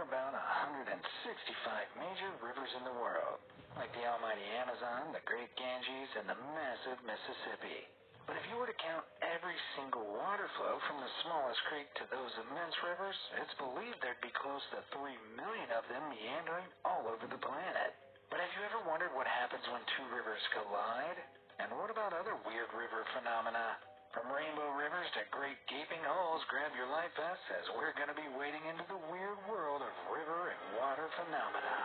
about 165 major rivers in the world, like the almighty Amazon, the Great Ganges, and the massive Mississippi. But if you were to count every single water flow from the smallest creek to those immense rivers, it's believed there'd be close to 3 million of them meandering all over the planet. But have you ever wondered what happens when two rivers collide? And what about other weird river phenomena? From rainbow rivers to great gaping holes, grab your life vests as we're going to be wading into the weird world of river and water phenomena.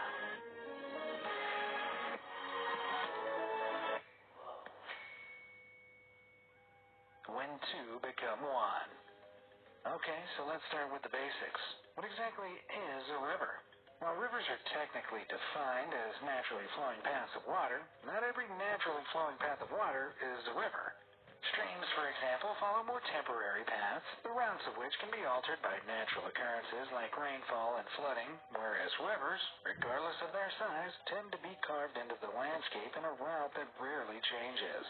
When two become one. Okay, so let's start with the basics. What exactly is a river? While rivers are technically defined as naturally flowing paths of water, not every naturally flowing path of water is a river. Streams, for example, follow more temporary paths, the routes of which can be altered by natural occurrences like rainfall and flooding, whereas rivers, regardless of their size, tend to be carved into the landscape in a route that rarely changes.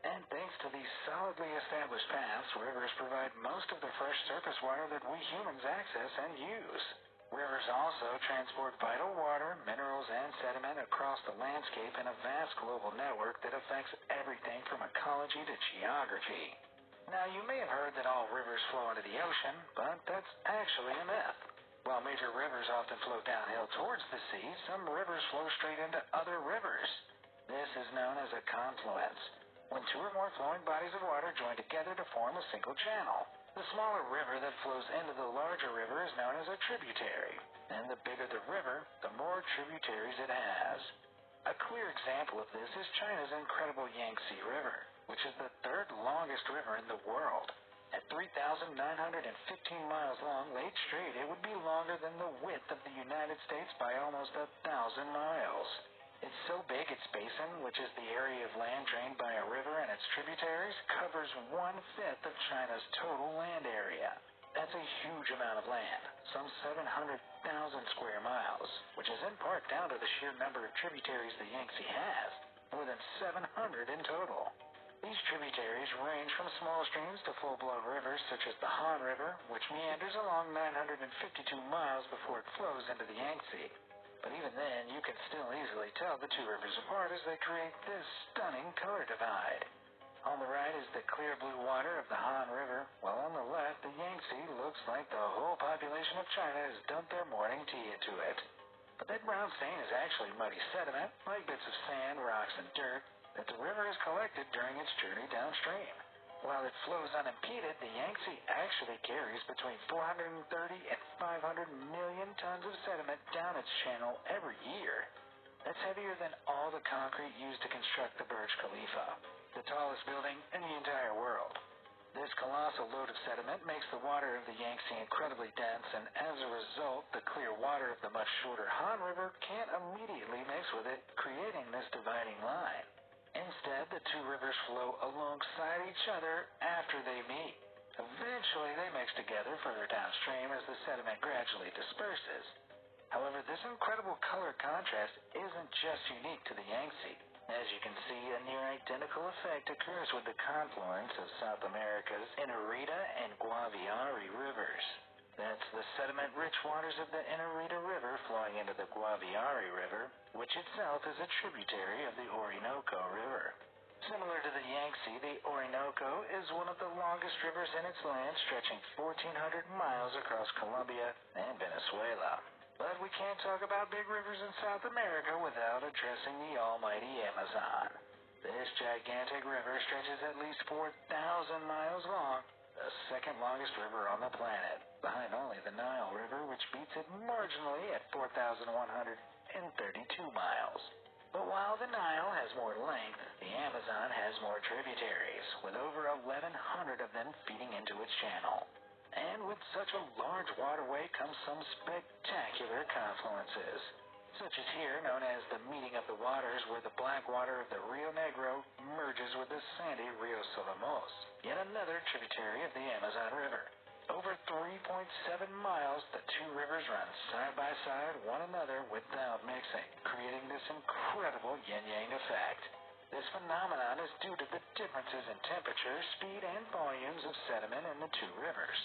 And thanks to these solidly established paths, rivers provide most of the fresh surface water that we humans access and use. Rivers also transport vital water, minerals, and sediment across the landscape in a vast global network that affects everything from ecology to geography. Now, you may have heard that all rivers flow into the ocean, but that's actually a myth. While major rivers often flow downhill towards the sea, some rivers flow straight into other rivers. This is known as a confluence, when two or more flowing bodies of water join together to form a single channel. The smaller river that flows into the larger river is known as a tributary, and the bigger the river, the more tributaries it has. A clear example of this is China's incredible Yangtze River, which is the third longest river in the world. At 3,915 miles long, laid straight, it would be longer than the width of the United States by almost 1,000 miles. It's so big its basin, which is the area of land drained by a river and its tributaries, covers 1/5 of China's total land area. That's a huge amount of land, some 700,000 square miles, which is in part down to the sheer number of tributaries the Yangtze has, more than 700 in total. These tributaries range from small streams to full-blown rivers such as the Han River, which meanders along 952 miles before it flows into the Yangtze. But even then, you can still easily tell the two rivers apart as they create this stunning color divide. On the right is the clear blue water of the Han River, while on the left, the Yangtze looks like the whole population of China has dumped their morning tea into it. But that brown stain is actually muddy sediment, like bits of sand, rocks, and dirt, that the river has collected during its journey downstream. While it flows unimpeded, the Yangtze actually carries between 430 and 500 million tons of sediment down its channel every year. That's heavier than all the concrete used to construct the Burj Khalifa, the tallest building in the entire world. This colossal load of sediment makes the water of the Yangtze incredibly dense, and as a result, the clear water of the much shorter Han River can't immediately mix with it, creating this dividing line. Instead, the two rivers flow alongside each other after they meet. Eventually, they mix together further downstream as the sediment gradually disperses. However, this incredible color contrast isn't just unique to the Yangtze. As you can see, a near-identical effect occurs with the confluence of South America's Inarita and Guaviare rivers. That's the sediment-rich waters of the Inarita River flowing into the Guaviare River, which itself is a tributary of the Orinoco River. Similar to the Yangtze, the Orinoco is one of the longest rivers in its land, stretching 1,400 miles across Colombia and Venezuela. But we can't talk about big rivers in South America without addressing the almighty Amazon. This gigantic river stretches at least 4,000 miles long, the second longest river on the planet, behind only the Nile River, which beats it marginally at 4,132 miles. But while the Nile has more length, the Amazon has more tributaries, with over 1,100 of them feeding into its channel. And with such a large waterway comes some spectacular confluences, such as here known as the meeting of the waters, where the black water of the Rio Negro merges with the sandy Rio Solomos, yet another tributary of the Amazon River. Over 3.7 miles, the two rivers run side by side one another without mixing, creating this incredible yin-yang effect. This phenomenon is due to the differences in temperature, speed, and volumes of sediment in the two rivers.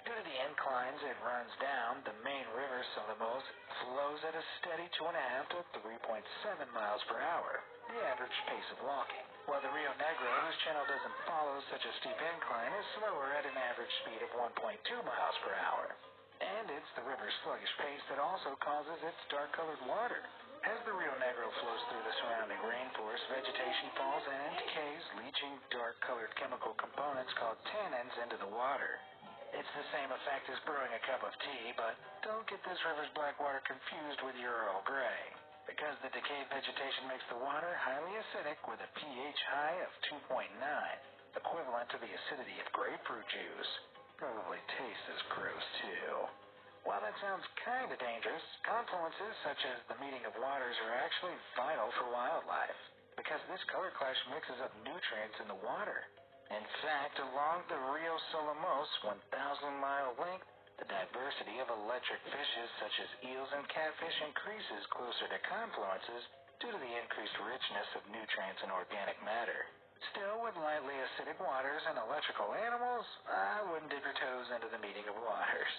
Due to the inclines it runs down, the main river Solimoes flows at a steady 2.5 to 3.7 miles per hour, the average pace of walking, while the Rio Negro, whose channel doesn't follow such a steep incline, is slower at an average speed of 1.2 miles per hour. And it's the river's sluggish pace that also causes its dark-colored water. As the Rio Negro flows through the surrounding rainforest, vegetation falls and decays, leaching dark-colored chemical components called tannins into the water. It's the same effect as brewing a cup of tea, but don't get this river's black water confused with your Earl Grey, because the decayed vegetation makes the water highly acidic with a pH high of 2.9, equivalent to the acidity of grapefruit juice. Probably tastes as gross, too. While that sounds kind of dangerous, confluences such as the meeting of waters are actually vital for wildlife, because this color clash mixes up nutrients in the water. In fact, along the Rio Solimoes 1,000-mile length, the diversity of electric fishes such as eels and catfish increases closer to confluences due to the increased richness of nutrients and organic matter. Still, with lightly acidic waters and electrical animals, I wouldn't dip your toes into the meeting of waters.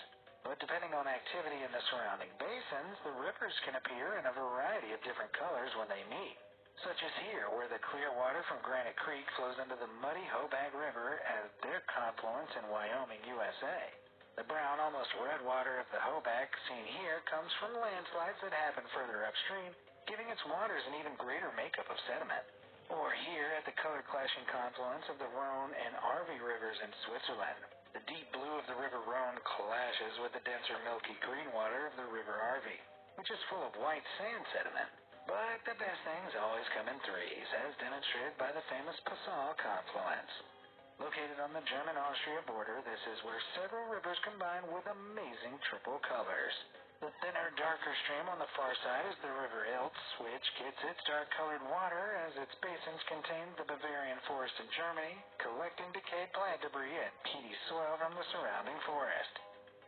But depending on activity in the surrounding basins, the rivers can appear in a variety of different colors when they meet. Such as here, where the clear water from Granite Creek flows into the muddy Hoback River at their confluence in Wyoming, USA. The brown, almost red water of the Hoback seen here comes from landslides that happen further upstream, giving its waters an even greater makeup of sediment. Or here at the color-clashing confluence of the Rhone and Arve rivers in Switzerland. The deep blue of the River Rhone clashes with the denser milky green water of the River Arve, which is full of white sand sediment. But the best things always come in threes, as demonstrated by the famous Passau confluence. Located on the German-Austria border, this is where several rivers combine with amazing triple colors. The thinner, darker stream on the far side is the River Ilz, which gets its dark-colored water as its basins contain the Bavarian forest in Germany, collecting decayed plant debris and peaty soil from the surrounding forest.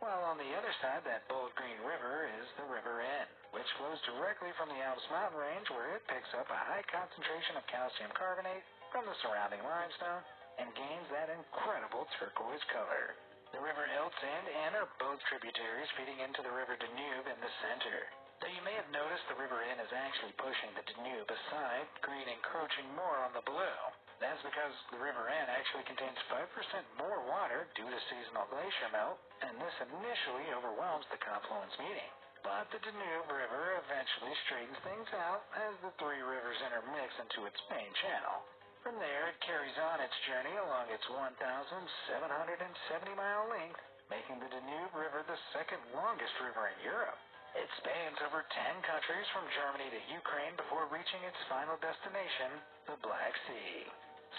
While on the other side, that bold green river is the River Inn, which flows directly from the Alps mountain range where it picks up a high concentration of calcium carbonate from the surrounding limestone and gains that incredible turquoise color. The River Ilz and Inn are both tributaries feeding into the River Danube in the center. Though you may have noticed the River Inn is actually pushing the Danube aside, green encroaching more on the blue. That's because the River Inn actually contains 5% more water due to seasonal glacier melt, and this initially overwhelms the confluence meeting. But the Danube River eventually straightens things out as the three rivers intermix into its main channel. From there, it carries on its journey along its 1,770-mile length, making the Danube River the second longest river in Europe. It spans over 10 countries from Germany to Ukraine before reaching its final destination, the Black Sea.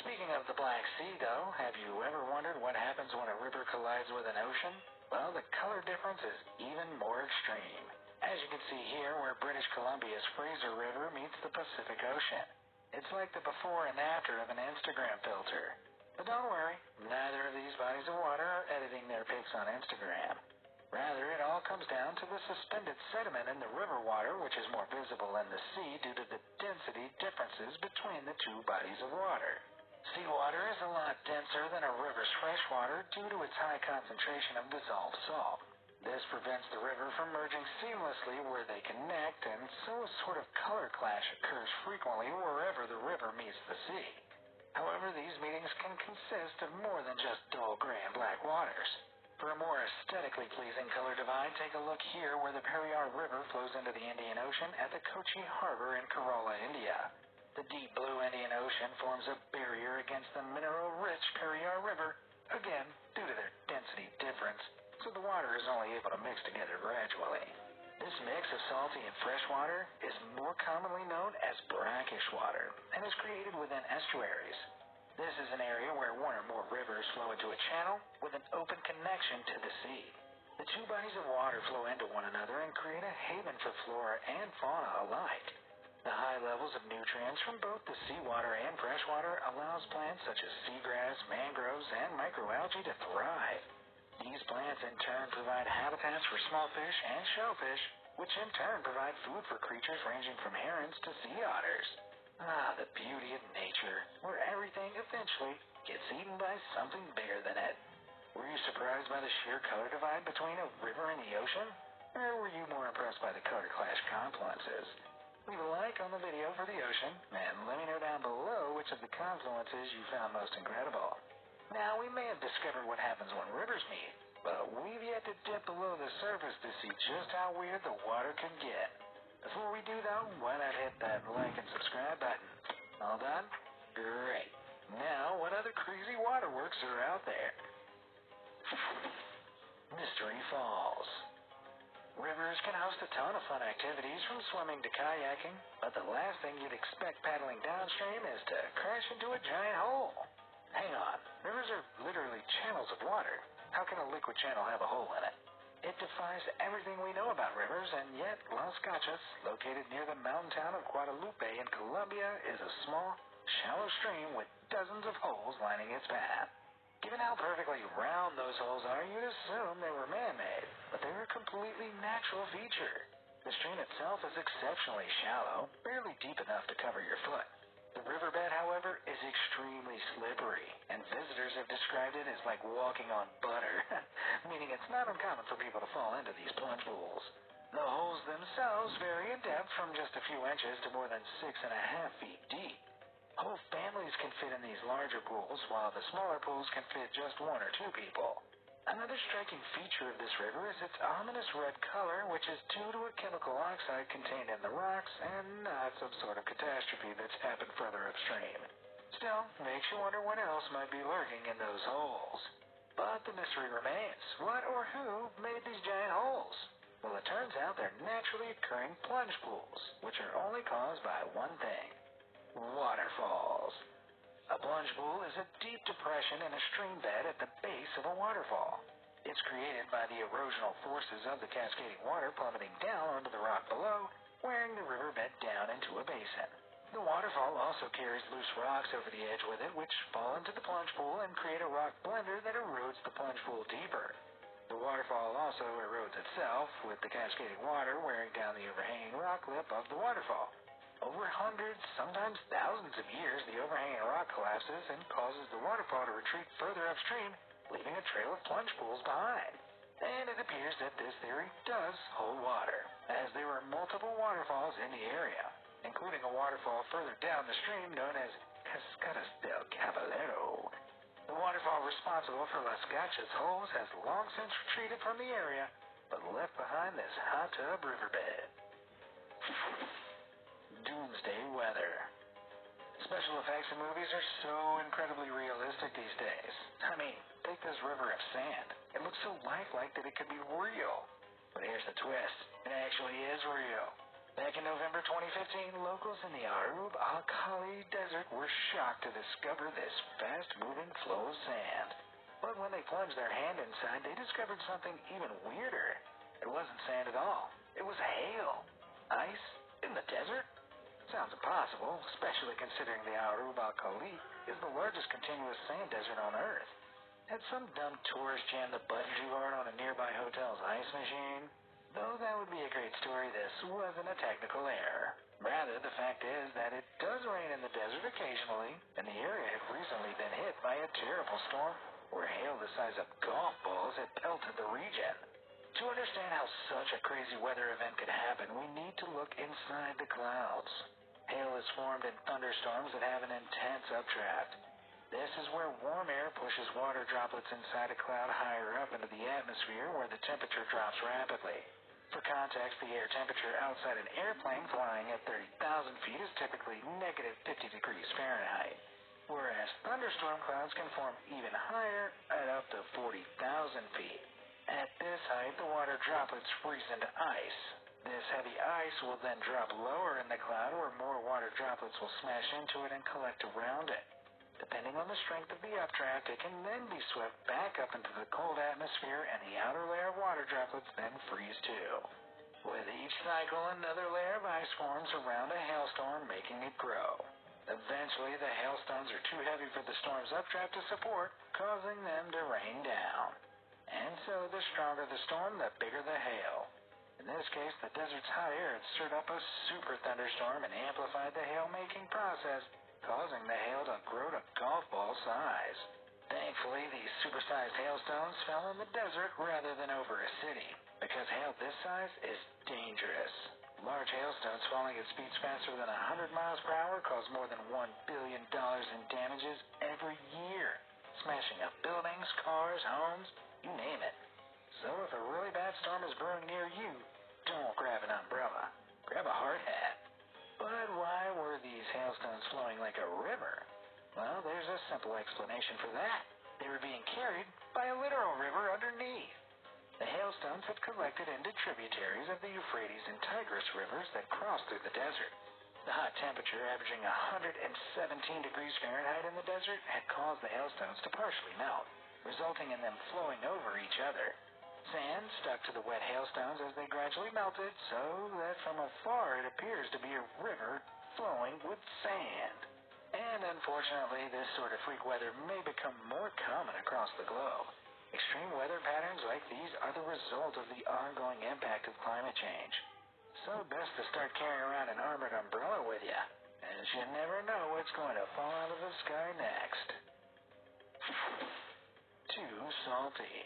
Speaking of the Black Sea, though, have you ever wondered what happens when a river collides with an ocean? Well, the color difference is even more extreme. As you can see here, where British Columbia's Fraser River meets the Pacific Ocean. It's like the before and after of an Instagram filter. But don't worry, neither of these bodies of water are editing their pics on Instagram. Rather, it all comes down to the suspended sediment in the river water, which is more visible in the sea due to the density differences between the two bodies of water. Seawater is a lot denser than a river's freshwater due to its high concentration of dissolved salt. This prevents the river from merging seamlessly where they connect, and so a sort of color clash occurs frequently wherever the river meets the sea. However, these meetings can consist of more than just dull gray and black waters. For a more aesthetically pleasing color divide, take a look here where the Periyar River flows into the Indian Ocean at the Kochi Harbor in Kerala, India. The deep blue Indian Ocean forms a barrier against the mineral-rich Periyar River, again due to their density difference, so the water is only able to mix together gradually. This mix of salty and fresh water is more commonly known as brackish water and is created within estuaries. This is an area where one or more rivers flow into a channel with an open connection to the sea. The two bodies of water flow into one another and create a haven for flora and fauna alike. The high levels of nutrients from both the seawater and freshwater allows plants such as seagrass, mangroves, and microalgae to thrive. These plants in turn provide habitats for small fish and shellfish, which in turn provide food for creatures ranging from herons to sea otters. Ah, the beauty of nature, where everything eventually gets eaten by something bigger than it. Were you surprised by the sheer color divide between a river and the ocean? Or were you more impressed by the color clash confluences? Leave a like on the video for the ocean, and let me know down below which of the confluences you found most incredible. Now, we may have discovered what happens when rivers meet, but we've yet to dip below the surface to see just how weird the water can get. Before we do, though, why not hit that like and subscribe button? All done? Great. Now, what other crazy waterworks are out there? Mystery Falls. Rivers can host a ton of fun activities from swimming to kayaking, but the last thing you'd expect paddling downstream is to crash into a giant hole. Hang on, rivers are literally channels of water. How can a liquid channel have a hole in it? It defies everything we know about rivers, and yet Las Gachas, located near the mountain town of Guadalupe in Colombia, is a small, shallow stream with dozens of holes lining its path. Given how perfectly round those holes are, you'd assume they were man-made, but they're a completely natural feature. The stream itself is exceptionally shallow, barely deep enough to cover your foot. The riverbed, however, is extremely slippery, and visitors have described it as like walking on butter, meaning it's not uncommon for people to fall into these plunge pools. The holes themselves vary in depth from just a few inches to more than 6.5 feet deep. Whole families can fit in these larger pools, while the smaller pools can fit just one or two people. Another striking feature of this river is its ominous red color, which is due to a chemical oxide contained in the rocks and not some sort of catastrophe that's happened further upstream. Still, makes you wonder what else might be lurking in those holes. But the mystery remains. What or who made these giant holes? Well, it turns out they're naturally occurring plunge pools, which are only caused by one thing: waterfalls. A plunge pool is a deep depression in a stream bed at the base of a waterfall. It's created by the erosional forces of the cascading water plummeting down onto the rock below, wearing the riverbed down into a basin. The waterfall also carries loose rocks over the edge with it, which fall into the plunge pool and create a rock blender that erodes the plunge pool deeper. The waterfall also erodes itself, with the cascading water wearing down the overhanging rock lip of the waterfall. Over hundreds, sometimes thousands of years, the overhanging rock collapses and causes the waterfall to retreat further upstream, leaving a trail of plunge pools behind. And it appears that this theory does hold water, as there are multiple waterfalls in the area, including a waterfall further down the stream known as Cascadas del Caballero. The waterfall responsible for Las Gachas holes has long since retreated from the area, but left behind this hot tub riverbed. Doomsday weather. Special effects in movies are so incredibly realistic these days. I mean, take this river of sand. It looks so lifelike that it could be real. But here's the twist. It actually is real. Back in November 2015, locals in the Arub al-Khali Desert were shocked to discover this fast-moving flow of sand. But when they plunged their hand inside, they discovered something even weirder. It wasn't sand at all. It was hail. Ice in the desert? Sounds impossible, especially considering the Arub al-Khali is the largest continuous sand desert on Earth. Had some dumb tourist jammed the button too hard on a nearby hotel's ice machine? Though that would be a great story, this wasn't a technical error. Rather, the fact is that it does rain in the desert occasionally, and the area had recently been hit by a terrible storm where hail the size of golf balls had pelted the region. To understand how such a crazy weather event could happen, we need to look inside the clouds. Hail is formed in thunderstorms that have an intense updraft. This is where warm air pushes water droplets inside a cloud higher up into the atmosphere, where the temperature drops rapidly. For context, the air temperature outside an airplane flying at 30,000 feet is typically negative 50 degrees Fahrenheit, whereas thunderstorm clouds can form even higher at up to 40,000 feet. At this height, the water droplets freeze into ice. This heavy ice will then drop lower in the cloud, where more water droplets will smash into it and collect around it. Depending on the strength of the updraft, it can then be swept back up into the cold atmosphere, and the outer layer of water droplets then freeze too. With each cycle, another layer of ice forms around a hailstorm, making it grow. Eventually, the hailstones are too heavy for the storm's updraft to support, causing them to rain down. And so, the stronger the storm, the bigger the hail. In this case, the desert's hot air had stirred up a super thunderstorm and amplified the hail-making process, causing the hail to grow to golf ball size. Thankfully, these supersized hailstones fell in the desert rather than over a city, because hail this size is dangerous. Large hailstones falling at speeds faster than 100 miles per hour cause more than $1 billion in damages every year, smashing up buildings, cars, homes, you name it. So if a really bad storm is brewing near you, don't grab an umbrella. Grab a hard hat. But why were these hailstones flowing like a river? Well, there's a simple explanation for that. They were being carried by a literal river underneath. The hailstones had collected into tributaries of the Euphrates and Tigris rivers that crossed through the desert. The hot temperature, averaging 117 degrees Fahrenheit in the desert, had caused the hailstones to partially melt, resulting in them flowing over each other. Sand stuck to the wet hailstones as they gradually melted, so that from afar it appears to be a river flowing with sand. And unfortunately, this sort of freak weather may become more common across the globe. Extreme weather patterns like these are the result of the ongoing impact of climate change. So best to start carrying around an armored umbrella with you, as you never know what's going to fall out of the sky next. Too salty.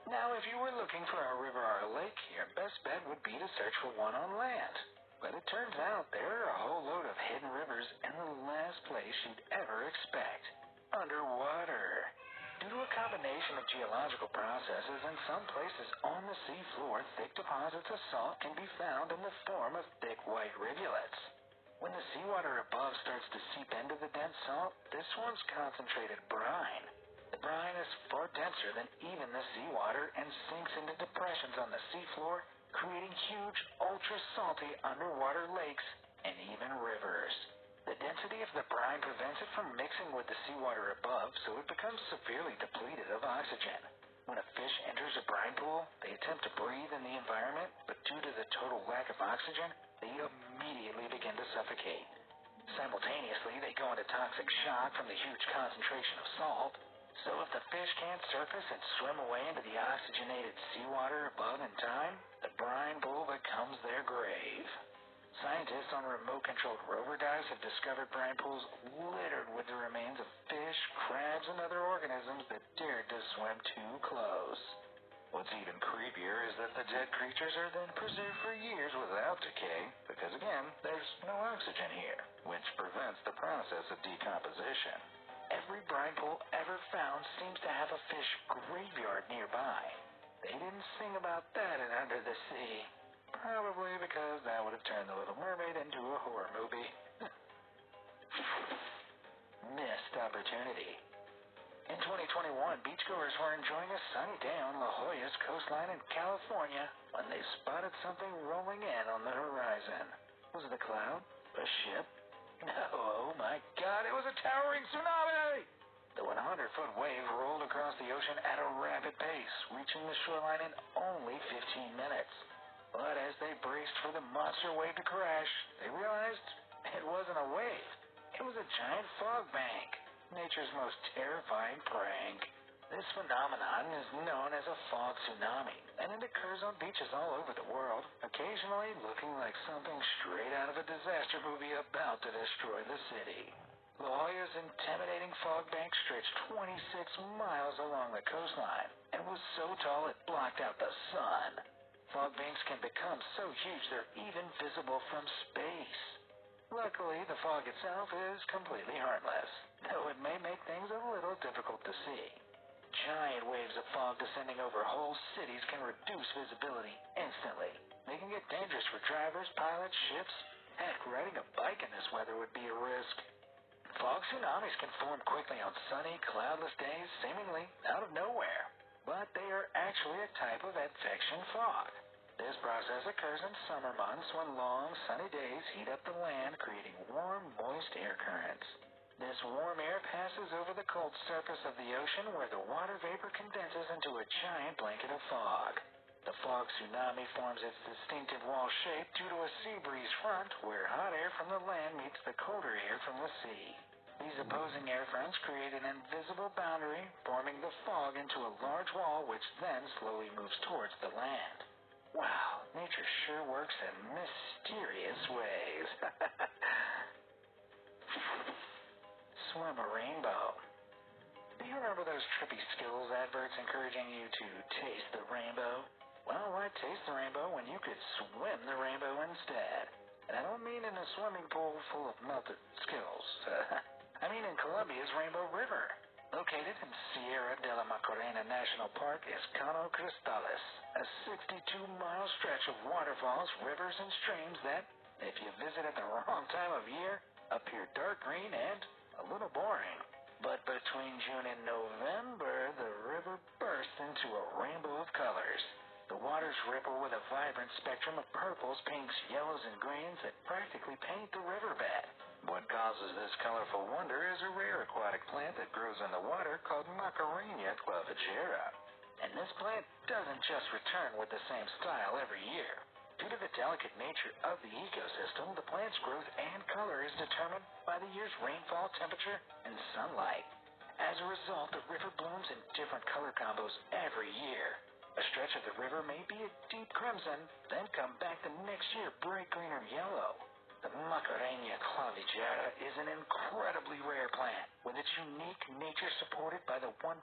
Now, if you were looking for a river or a lake, your best bet would be to search for one on land. But it turns out there are a whole load of hidden rivers in the last place you'd ever expect: underwater. Due to a combination of geological processes, in some places on the seafloor, thick deposits of salt can be found in the form of thick white rivulets. When the seawater above starts to seep into the dense salt, this forms concentrated brine. The brine is far denser than even the seawater and sinks into depressions on the seafloor, creating huge, ultra-salty underwater lakes and even rivers. The density of the brine prevents it from mixing with the seawater above, so it becomes severely depleted of oxygen. When a fish enters a brine pool, they attempt to breathe in the environment, but due to the total lack of oxygen, they immediately begin to suffocate. Simultaneously, they go into toxic shock from the huge concentration of salt. So if the fish can't surface and swim away into the oxygenated seawater above in time, the brine pool becomes their grave. Scientists on remote-controlled rover dives have discovered brine pools littered with the remains of fish, crabs, and other organisms that dared to swim too close. What's even creepier is that the dead creatures are then preserved for years without decay, because again, there's no oxygen here, which prevents the process of decomposition. Every brine pool ever found seems to have a fish graveyard nearby. They didn't sing about that in Under the Sea. Probably because that would have turned The Little Mermaid into a horror movie. Missed opportunity. In 2021, beachgoers were enjoying a sunny day on La Jolla's coastline in California when they spotted something rolling in on the horizon. Was it a cloud? A ship? No, oh my God, it was a towering tsunami! The 100-foot wave rolled across the ocean at a rapid pace, reaching the shoreline in only 15 minutes. But as they braced for the monster wave to crash, they realized it wasn't a wave. It was a giant fog bank, nature's most terrifying prank. This phenomenon is known as a fog tsunami, and it occurs on beaches all over the world, occasionally looking like something straight out of a disaster movie about to destroy the city. La Jolla's intimidating fog bank stretched 26 miles along the coastline and was so tall it blocked out the sun. Fog banks can become so huge they're even visible from space. Luckily, the fog itself is completely harmless, though it may make things a little difficult to see. Giant waves of fog descending over whole cities can reduce visibility instantly. They can get dangerous for drivers, pilots, ships. Heck, riding a bike in this weather would be a risk. Fog tsunamis can form quickly on sunny, cloudless days, seemingly out of nowhere. But they are actually a type of advection fog. This process occurs in summer months when long, sunny days heat up the land, creating warm, moist air currents. This warm air passes over the cold surface of the ocean where the water vapor condenses into a giant blanket of fog. The fog tsunami forms its distinctive wall shape due to a sea breeze front where hot air from the land meets the colder air from the sea. These opposing air fronts create an invisible boundary, forming the fog into a large wall which then slowly moves towards the land. Wow, nature sure works in mysterious ways. Swim a rainbow. Do you remember those trippy Skittles adverts encouraging you to taste the rainbow? Well, why taste the rainbow when you could swim the rainbow instead? And I don't mean in a swimming pool full of melted Skittles. I mean in Colombia's Rainbow River. Located in Sierra de la Macarena National Park is Cano Cristales, a 62-mile stretch of waterfalls, rivers, and streams that, if you visit at the wrong time of year, appear dark green and a little boring. But between June and November, the river bursts into a rainbow of colors. The waters ripple with a vibrant spectrum of purples, pinks, yellows, and greens that practically paint the riverbed. What causes this colorful wonder is a rare aquatic plant that grows in the water called Macarena clavigera. And this plant doesn't just return with the same style every year. Due to the delicate nature of the ecosystem, the plant's growth and color is determined by the year's rainfall, temperature, and sunlight. As a result, the river blooms in different color combos every year. A stretch of the river may be a deep crimson, then come back the next year bright green or yellow. The Macarena clavigera is an incredibly rare plant, with its unique nature supported by the 1.7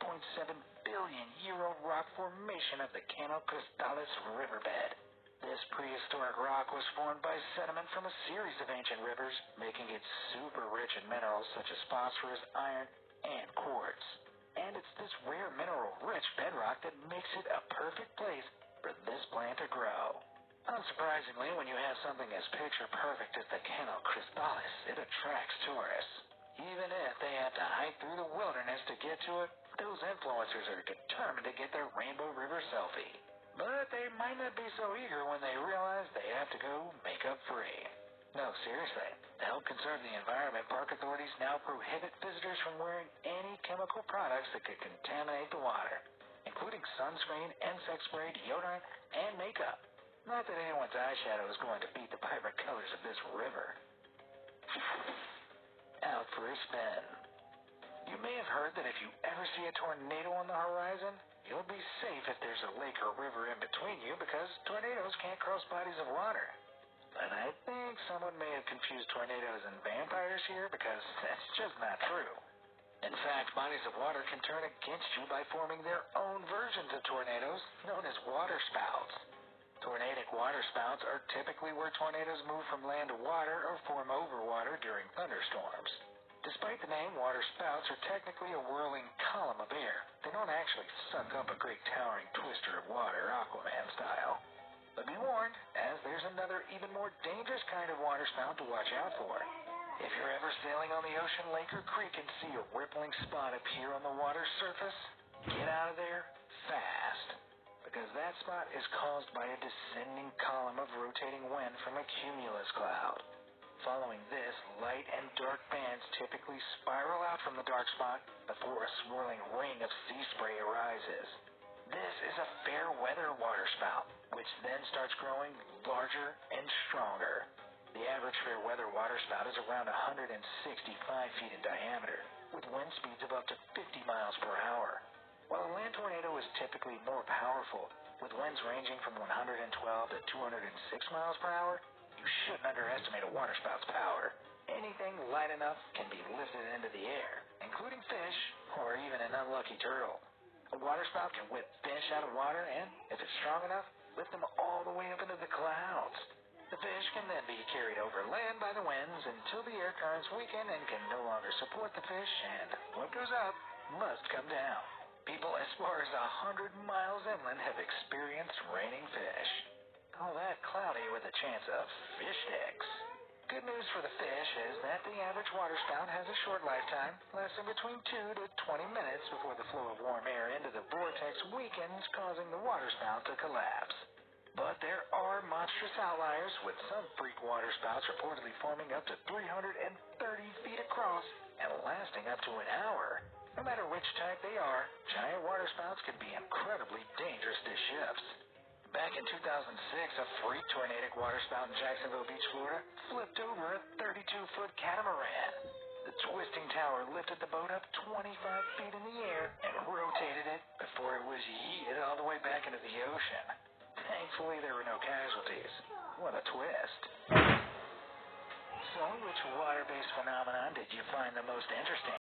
billion-year-old rock formation of the Cano Cristales riverbed. This prehistoric rock was formed by sediment from a series of ancient rivers, making it super rich in minerals such as phosphorus, iron, and quartz. And it's this rare mineral-rich bedrock that makes it a perfect place for this plant to grow. Unsurprisingly, when you have something as picture-perfect as the Cano Cristales, it attracts tourists. Even if they have to hike through the wilderness to get to it, those influencers are determined to get their Rainbow River selfie. But they might not be so eager when they realize they have to go makeup-free. No, seriously. To help conserve the environment, park authorities now prohibit visitors from wearing any chemical products that could contaminate the water, including sunscreen, insect spray, deodorant, and makeup. Not that anyone's eyeshadow is going to beat the vibrant colors of this river. Out for a spin. You may have heard that if you ever see a tornado on the horizon, you'll be safe if there's a lake or river in between you because tornadoes can't cross bodies of water. But I think someone may have confused tornadoes and vampires here because that's just not true. In fact, bodies of water can turn against you by forming their own versions of tornadoes known as waterspouts. Tornadic waterspouts are typically where tornadoes move from land to water or form over water during thunderstorms. Despite the name, waterspouts are technically a whirling column of air. They don't actually suck up a great towering twister of water, Aquaman style. But be warned, as there's another even more dangerous kind of waterspout to watch out for. If you're ever sailing on the ocean, lake, or creek and see a rippling spot appear on the water's surface, get out of there fast. Because that spot is caused by a descending column of rotating wind from a cumulus cloud. Following this, light and dark bands typically spiral out from the dark spot before a swirling ring of sea spray arises. This is a fair weather waterspout, which then starts growing larger and stronger. The average fair weather waterspout is around 165 feet in diameter, with wind speeds of up to 50 miles per hour. While a land tornado is typically more powerful, with winds ranging from 112 to 206 miles per hour, you shouldn't underestimate a waterspout's power. Anything light enough can be lifted into the air, including fish or even an unlucky turtle. A waterspout can whip fish out of water and, if it's strong enough, lift them all the way up into the clouds. The fish can then be carried over land by the winds until the air currents weaken and can no longer support the fish, and what goes up must come down. People as far as 100 miles inland have experienced raining fish. All that cloudy with a chance of fish sticks. Good news for the fish is that the average waterspout has a short lifetime, lasting between 2 to 20 minutes before the flow of warm air into the vortex weakens, causing the waterspout to collapse. But there are monstrous outliers, with some freak waterspouts reportedly forming up to 330 feet across and lasting up to an hour. No matter which type they are, giant waterspouts can be incredibly dangerous to ships. Back in 2006, a freak tornadic waterspout in Jacksonville Beach, Florida, flipped over a 32-foot catamaran. The twisting tower lifted the boat up 25 feet in the air and rotated it before it was yeeted all the way back into the ocean. Thankfully, there were no casualties. What a twist. So, which water-based phenomenon did you find the most interesting?